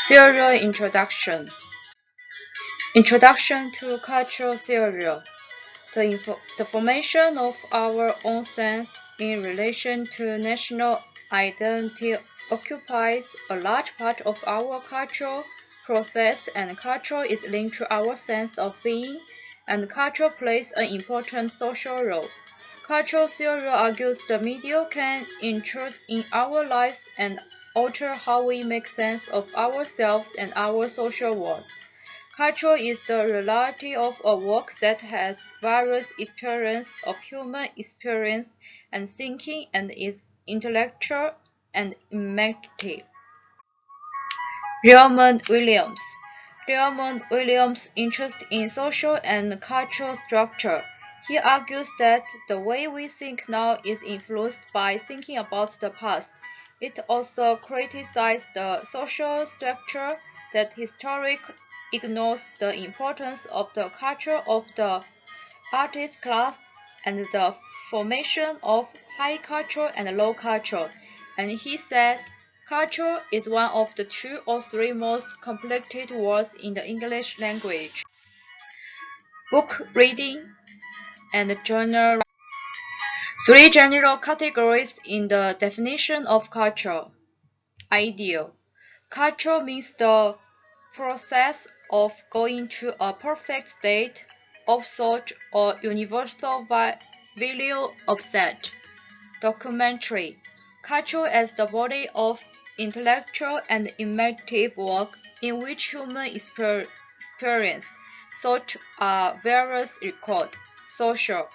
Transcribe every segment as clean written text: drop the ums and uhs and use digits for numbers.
Serial Introduction. Introduction to Cultural Theory. The formation of our own sense in relation to national identity occupies a large part of our cultural process, and culture is linked to our sense of being, and culture plays an important social role. Cultural theory argues the media can intrude in our lives and alter how we make sense of ourselves and our social world. Culture is the reality of a work that has various experiences of human experience and thinking and is intellectual and imaginative. Raymond Williams. Raymond Williams' interest in social and cultural structure. He argues that the way we think now is influenced by thinking about the past. It also criticizes the social structure that historically ignores the importance of the culture of the artist class and the formation of high culture and low culture. And he said, culture is one of the 2 or 3 most complicated words in the English language. Book reading and journal. 3 general categories in the definition of culture. Ideal. Culture means the process of going to a perfect state of thought or universal value of that. Documentary. Culture as the body of intellectual and imaginative work in which human experience, thought are various recorded. Social.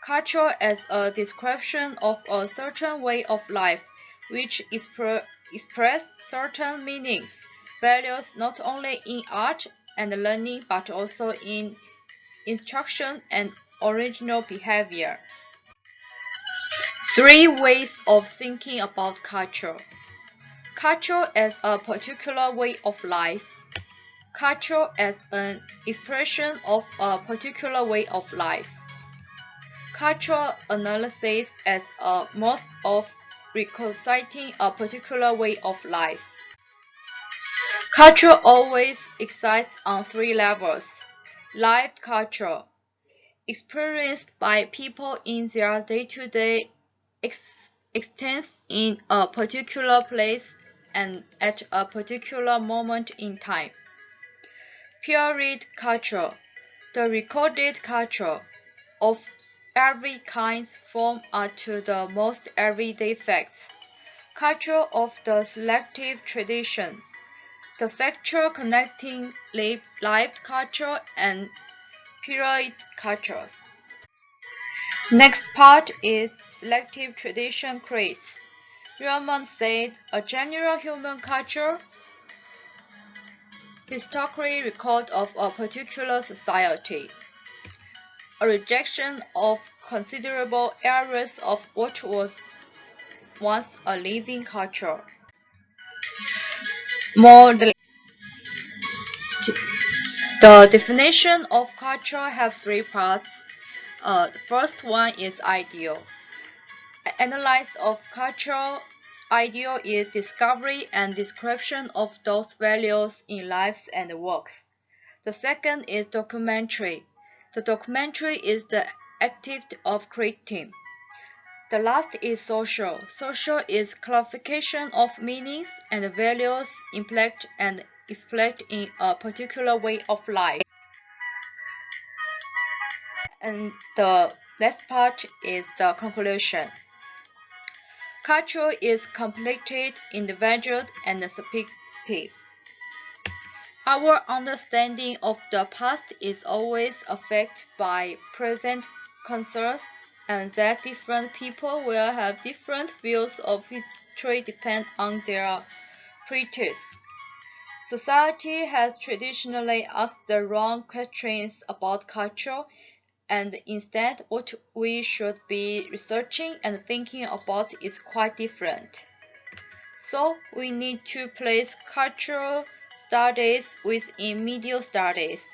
Culture as a description of a certain way of life which express certain meanings, values not only in art and learning but also in instruction and original behavior. 3 ways of thinking about culture. Culture as a particular way of life. Culture as an expression of a particular way of life. Cultural analysis as a mode of reconstructing a particular way of life. Culture always exists on 3 levels. Lived culture, experienced by people in their day-to-day existence in a particular place and at a particular moment in time. Period culture, the recorded culture of every kind from to the most everyday facts. Culture of the selective tradition, the factual connecting lived culture and period cultures. Next part is selective tradition creates. Raymond said a general human culture historically record of a particular society, a rejection of considerable areas of what was once a living culture. More the definition of culture has 3 parts. The first one is ideal. Analysis of cultural ideal is discovery and description of those values in lives and works. The second is documentary. The documentary is the activity of creating. The last is social. Social is clarification of meanings and values implied and expressed in a particular way of life. And the last part is the conclusion. Culture is completed, individual, and subjective. Our understanding of the past is always affected by present concerns, and that different people will have different views of history depend on their prejudice. Society has traditionally asked the wrong questions about culture, and instead what we should be researching and thinking about is quite different. So we need to place cultural studies within media studies.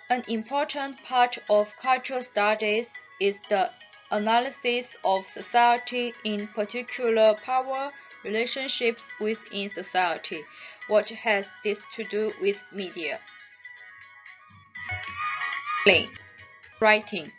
An important part of cultural studies is the analysis of society, in particular power relationships within society. What has this to do with media? Writing.